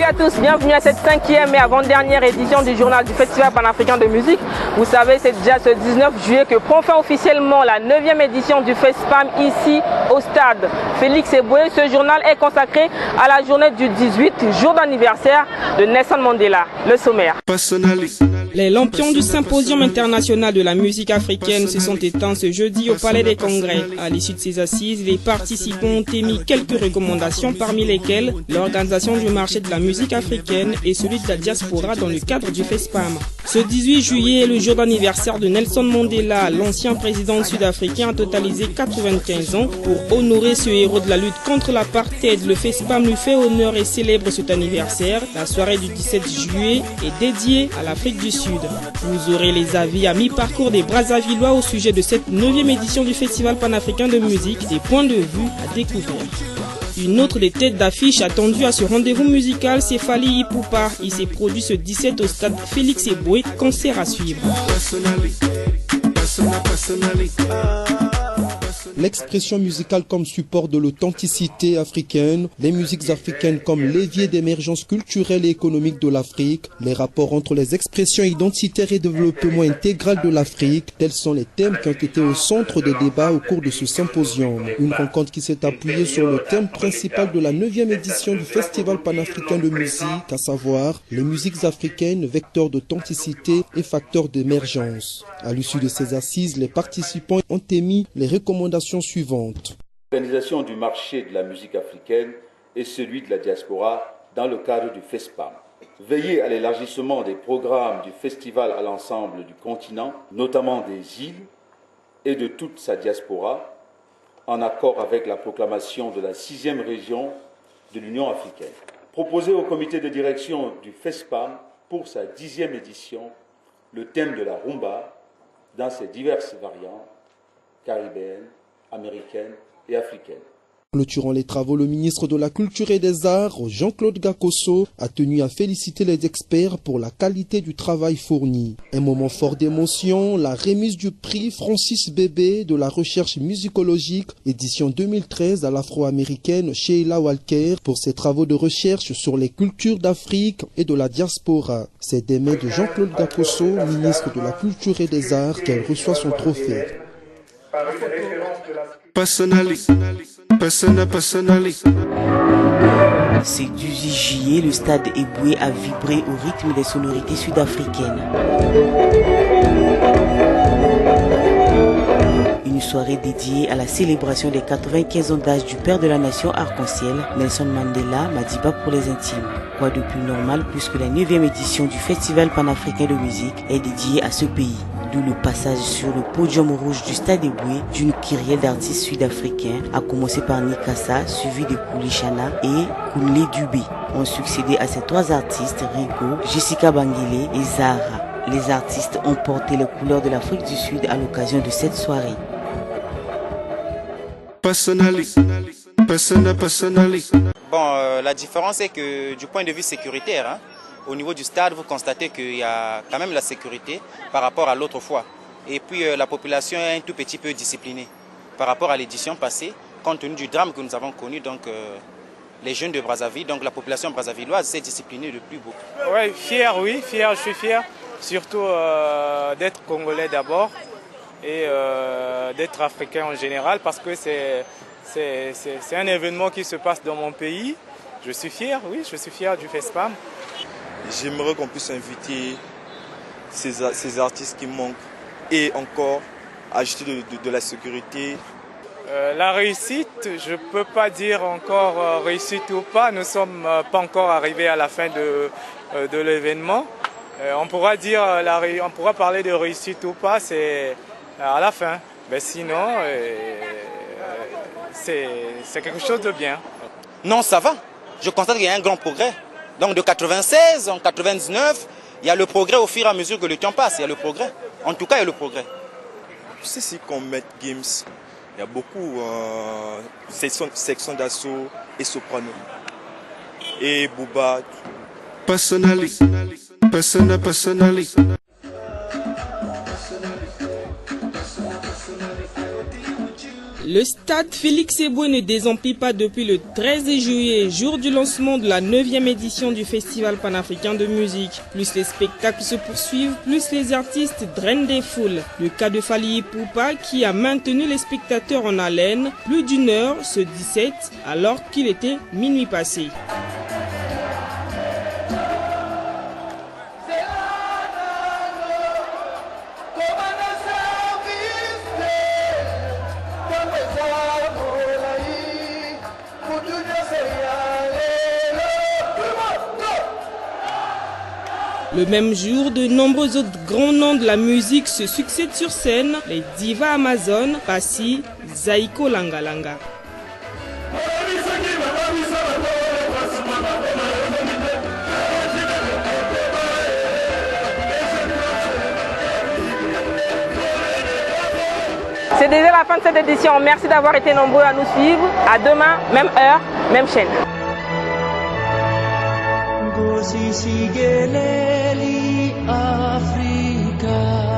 à tous, bienvenue à cette 5e et avant-dernière édition du journal du Festival panafricain de musique. Vous savez, c'est déjà ce 19 juillet que prend fin officiellement la 9e édition du FESPAM ici au stade Félix Eboué. Ce journal est consacré à la journée du 18, jour d'anniversaire de Nelson Mandela. Le sommaire. Les lampions du Symposium international de la musique africaine se sont éteints ce jeudi au Palais des Congrès. À l'issue de ces assises, les participants ont émis quelques recommandations, parmi lesquelles l'organisation du marché de la musique africaine et celui de la diaspora dans le cadre du FESPAM. Ce 18 juillet est le jour d'anniversaire de Nelson Mandela. L'ancien président sud-africain a totalisé 95 ans. Pour honorer ce héros de la lutte contre l'apartheid, le FESPAM lui fait honneur et célèbre cet anniversaire. La soirée du 17 juillet est dédiée à l'Afrique du Sud. Vous aurez les avis à mi-parcours des Brazzavillois au sujet de cette 9e édition du Festival panafricain de musique, des points de vue à découvrir. Une autre des têtes d'affiche attendue à ce rendez-vous musical, c'est Fally Ipupa. Il s'est produit ce 17 au stade Félix Eboué, concert à suivre. L'expression musicale comme support de l'authenticité africaine, les musiques africaines comme levier d'émergence culturelle et économique de l'Afrique, les rapports entre les expressions identitaires et développement intégral de l'Afrique, tels sont les thèmes qui ont été au centre des débats au cours de ce symposium. Une rencontre qui s'est appuyée sur le thème principal de la 9e édition du Festival panafricain de musique, à savoir les musiques africaines, vecteurs d'authenticité et facteurs d'émergence. À l'issue de ces assises, les participants ont émis les recommandations suivantes. L'organisation du marché de la musique africaine et celui de la diaspora dans le cadre du FESPAM. Veiller à l'élargissement des programmes du festival à l'ensemble du continent, notamment des îles et de toute sa diaspora, en accord avec la proclamation de la 6e région de l'Union africaine. Proposer au comité de direction du FESPAM pour sa 10e édition le thème de la rumba dans ses diverses variantes caribéennes, américaine et africaine. Clôturant les travaux, le ministre de la Culture et des Arts, Jean-Claude Gakosso, a tenu à féliciter les experts pour la qualité du travail fourni. Un moment fort d'émotion, la remise du prix Francis Bébé de la recherche musicologique, édition 2013 à l'afro-américaine Sheila Walker, pour ses travaux de recherche sur les cultures d'Afrique et de la diaspora. C'est des mains de Jean-Claude Gakosso, ministre de la Culture et des Arts, qu'elle reçoit son trophée. Ce 18 juillet, le stade Eboué a vibré au rythme des sonorités sud-africaines. Une soirée dédiée à la célébration des 95 ans d'âge du père de la nation arc-en-ciel, Nelson Mandela, Madiba pour les intimes. Quoi de plus normal puisque la 9e édition du Festival panafricain de musique est dédiée à ce pays. D'où le passage sur le podium rouge du stade Eboué d'une kyrielle d'artistes sud-africains, à commencer par Nikassa, suivi de Koulishana et Kounle Dubé. Ont succédé à ces trois artistes, Rigo, Jessica Bangele et Zahara. Les artistes ont porté les couleurs de l'Afrique du Sud à l'occasion de cette soirée. Bon, la différence est que du point de vue sécuritaire, au niveau du stade, vous constatez qu'il y a quand même la sécurité par rapport à l'autre fois. Et puis la population est un tout petit peu disciplinée par rapport à l'édition passée, compte tenu du drame que nous avons connu. Donc les jeunes de Brazzaville, donc la population brazzavilloise s'est disciplinée de plus beau. Ouais, fier, oui, fier, je suis fier. Surtout d'être congolais d'abord et d'être africain en général parce que c'est un événement qui se passe dans mon pays. Je suis fier, oui, je suis fier du FESPAM. J'aimerais qu'on puisse inviter ces artistes qui manquent et encore ajouter de la sécurité. La réussite, je ne peux pas dire encore réussite ou pas. Nous ne sommes pas encore arrivés à la fin de l'événement. On pourra parler de réussite ou pas, c'est à la fin. Mais sinon, c'est quelque chose de bien. Non, ça va. Je constate qu'il y a un grand progrès. Donc de 96 en 99, il y a le progrès au fur et à mesure que le temps passe. Il y a le progrès. En tout cas, il y a le progrès. Tu sais, si qu'on met Games, il y a beaucoup section d'assaut et soprano. Et Booba. Personally. Le stade Félix Eboué ne désemplit pas depuis le 13 juillet, jour du lancement de la 9e édition du Festival panafricain de musique. Plus les spectacles se poursuivent, plus les artistes drainent des foules. Le cas de Fally Ipupa qui a maintenu les spectateurs en haleine plus d'une heure ce 17 alors qu'il était minuit passé. Le même jour, de nombreux autres grands noms de la musique se succèdent sur scène, les divas amazones, Passy, Zaiko Langalanga. C'est déjà la fin de cette édition. Merci d'avoir été nombreux à nous suivre. À demain, même heure, même chaîne. Sigeleli Africa.